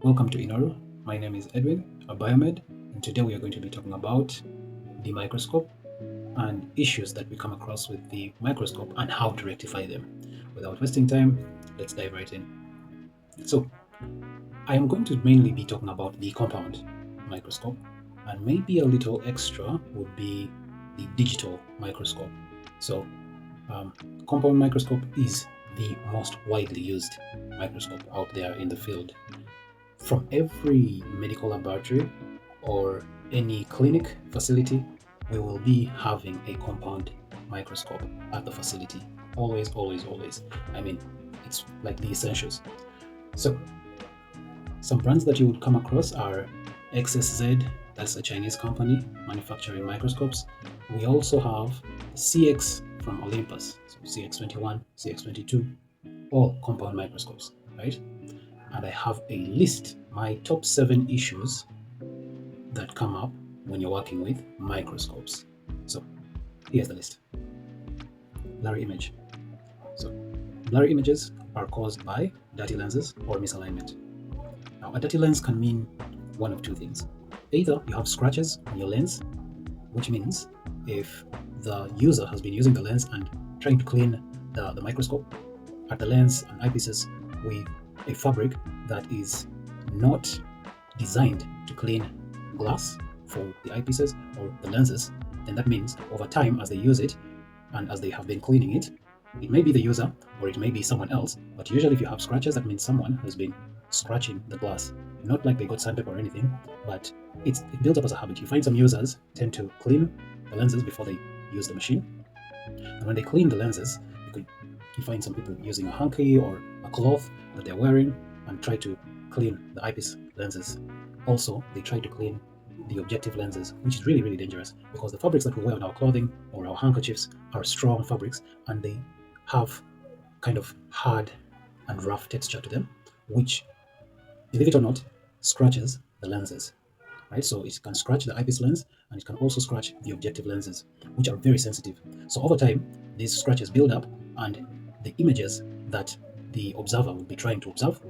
Welcome to Inoru. My name is Edwin, a biomed, and today we are going to be talking about the microscope and issues that we come across with the microscope and how to rectify them. Without wasting time, let's dive right in. So, I am going to mainly be talking about the compound microscope, and maybe a little extra would be the digital microscope. So, compound microscope is the most widely used microscope out there in the field. From every medical laboratory or any clinic facility, we will be having a compound microscope at the facility. Always, always, always. I mean, it's like the essentials. So, some brands that you would come across are XSZ, that's a Chinese company manufacturing microscopes. We also have CX from Olympus, so CX21, CX22, all compound microscopes, right? And I have a list, my top 7 issues that come up when you're working with microscopes. So here's the list. Blurry image. So blurry images are caused by dirty lenses or misalignment. Now, a dirty lens can mean one of two things. Either you have scratches on your lens, which means if the user has been using the lens and trying to clean the microscope at the lens and eyepieces with a fabric that is not designed to clean glass for the eyepieces or the lenses, then that means over time, as they use it and as they have been cleaning it, it may be the user or it may be someone else, but usually if you have scratches, that means someone has been scratching the glass. Not like they got sandpaper or anything, but it builds up as a habit. You find some users tend to clean the lenses before they use the machine. And when they clean the lenses, you find some people using a hanky or a cloth that they're wearing and try to clean the eyepiece lenses. Also, they try to clean the objective lenses, which is really, really dangerous because the fabrics that we wear on our clothing or our handkerchiefs are strong fabrics and they have kind of hard and rough texture to them, which, believe it or not, scratches the lenses. Right? So it can scratch the eyepiece lens and it can also scratch the objective lenses, which are very sensitive. So over time, these scratches build up and the images that the observer would be trying to observe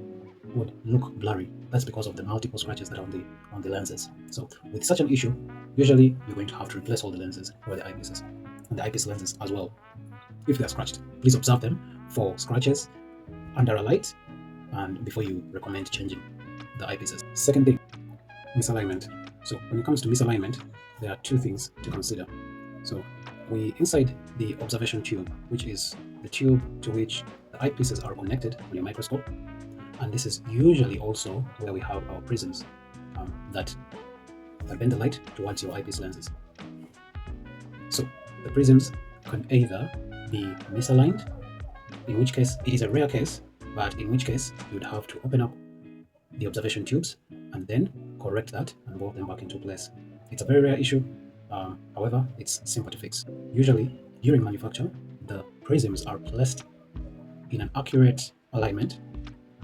would look blurry. That's because of the multiple scratches that are on the lenses. So with such an issue, usually you're going to have to replace all the lenses or the eyepieces and the eyepiece lenses as well. If they're scratched, please observe them for scratches under a light and before you recommend changing the eyepieces. Second thing, misalignment. So when it comes to misalignment, there are two things to consider. So inside the observation tube, which is the tube to which the eyepieces are connected on your microscope, and this is usually also where we have our prisms that bend the light towards your eyepiece lenses. So the prisms can either be misaligned, in which case it is a rare case, but in which case you would have to open up the observation tubes and then correct that and bolt them back into place. It's a very rare issue. However, it's simple to fix. Usually, during manufacture, the prisms are placed in an accurate alignment,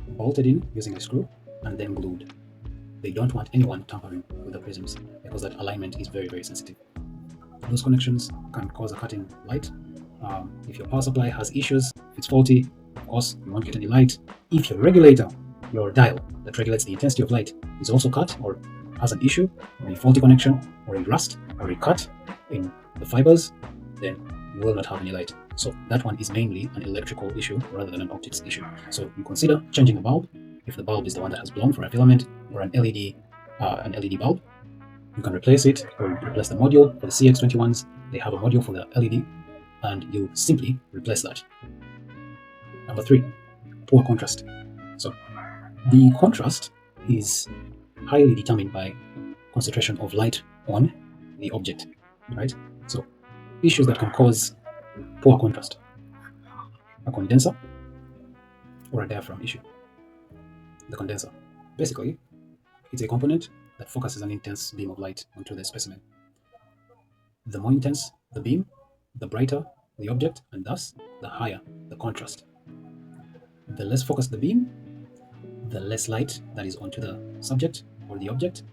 bolted in using a screw, and then glued. They don't want anyone tampering with the prisms because that alignment is very, very sensitive. Those connections can cause a cutting light. If your power supply has issues, if it's faulty, of course, you won't get any light. If your regulator, your dial that regulates the intensity of light, is also cut or has an issue, or a faulty connection, or a rust, or a cut in the fibers, then you will not have any light. So that one is mainly an electrical issue rather than an optics issue. So you consider changing a bulb if the bulb is the one that has blown for a filament or an LED bulb. You can replace it or replace the module. For the CX21s, they have a module for the LED, and you simply replace that. Number 3, poor contrast. So the contrast is highly determined by concentration of light on the object, right? So issues that can cause poor contrast: a condenser or a diaphragm issue. The condenser, basically, it's a component that focuses an intense beam of light onto the specimen. The more intense the beam, the brighter the object, and thus the higher the contrast. The less focused the beam, the less light that is onto the subject or the object,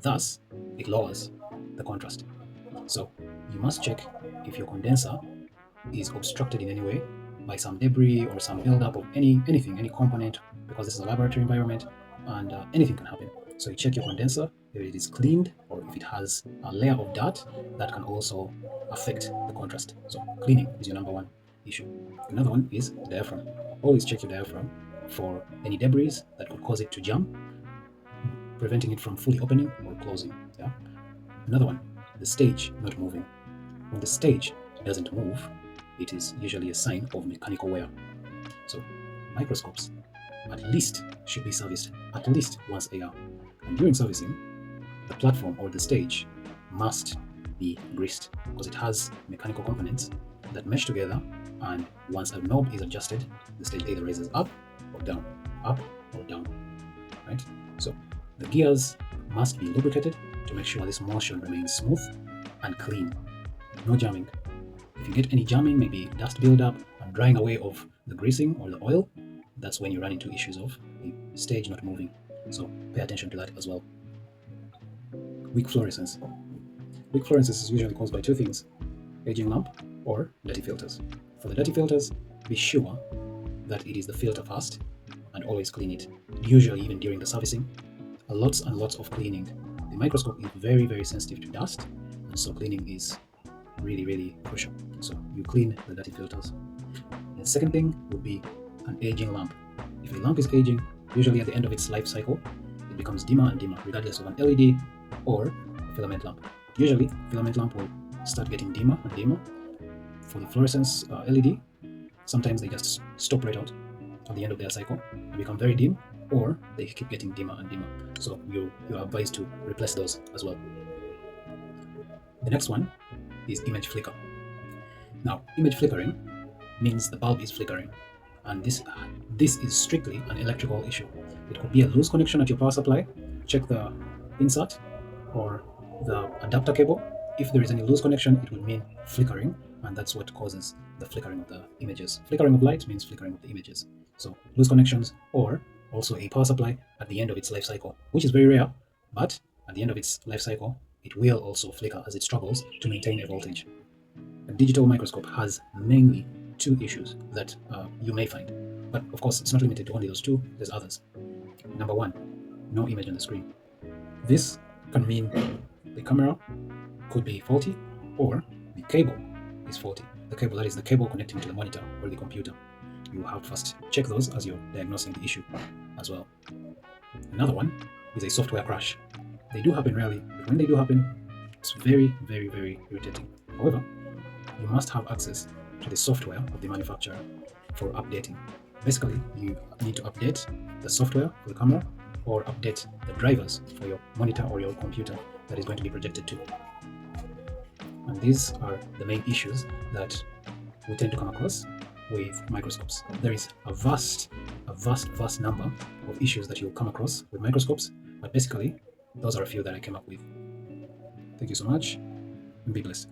thus it lowers the contrast. So you must check if your condenser is obstructed in any way by some debris or some buildup of any component, because this is a laboratory environment. and anything can happen. So you check your condenser if it is cleaned or if it has a layer of dirt that can also affect the contrast. So cleaning is your number one issue. Another one is the diaphragm. Always check your diaphragm for any debris that could cause it to jam, preventing it from fully opening or closing. Yeah. Another one, the stage not moving. When the stage doesn't move, it is usually a sign of mechanical wear. So microscopes at least should be serviced at least once a year. And during servicing, the platform or the stage must be greased because it has mechanical components that mesh together, and once a knob is adjusted, the stage either raises up or down, right? So the gears must be lubricated to make sure this motion remains smooth and clean. No jamming. If you get any jamming, maybe dust buildup and drying away of the greasing or the oil, that's when you run into issues of the stage not moving. So pay attention to that as well. Weak fluorescence. Weak fluorescence is usually caused by two things: aging lamp or dirty filters. For the dirty filters, be sure that it is the filter first and always clean it, usually even during the servicing. Lots and lots of cleaning. The microscope is very, very sensitive to dust, and so cleaning is really, really crucial. So you clean the dirty filters. The second thing would be an aging lamp. If a lamp is aging, usually at the end of its life cycle, it becomes dimmer and dimmer, regardless of an LED or a filament lamp. Usually, filament lamp will start getting dimmer and dimmer. For the fluorescence LED, sometimes they just stop right out at the end of their cycle and become very dim, or they keep getting dimmer and dimmer. So you are advised to replace those as well. The next one is image flicker. Now, image flickering means the bulb is flickering, and this is strictly an electrical issue. It could be a loose connection at your power supply. Check the insert or the adapter cable. If there is any loose connection, it will mean flickering, and that's what causes the flickering of the images. Flickering of light means flickering of the images. So loose connections, or also a power supply at the end of its life cycle, which is very rare, but at the end of its life cycle, it will also flicker as it struggles to maintain a voltage. A digital microscope has mainly two issues that you may find, but of course it's not limited to only those two. There's others. Number one, no image on the screen. This can mean the camera could be faulty, or the cable is faulty. The cable, that is the cable connecting to the monitor or the computer. You have to first check those as you're diagnosing the issue as well. Another one is a software crash. They do happen rarely, but when they do happen, it's very, very, very irritating. However, you must have access to the software of the manufacturer for updating. Basically, you need to update the software for the camera or update the drivers for your monitor or your computer that is going to be projected to. And these are the main issues that we tend to come across with microscopes. There is a vast number of issues that you'll come across with microscopes, but basically, those are a few that I came up with. Thank you so much, and be blessed.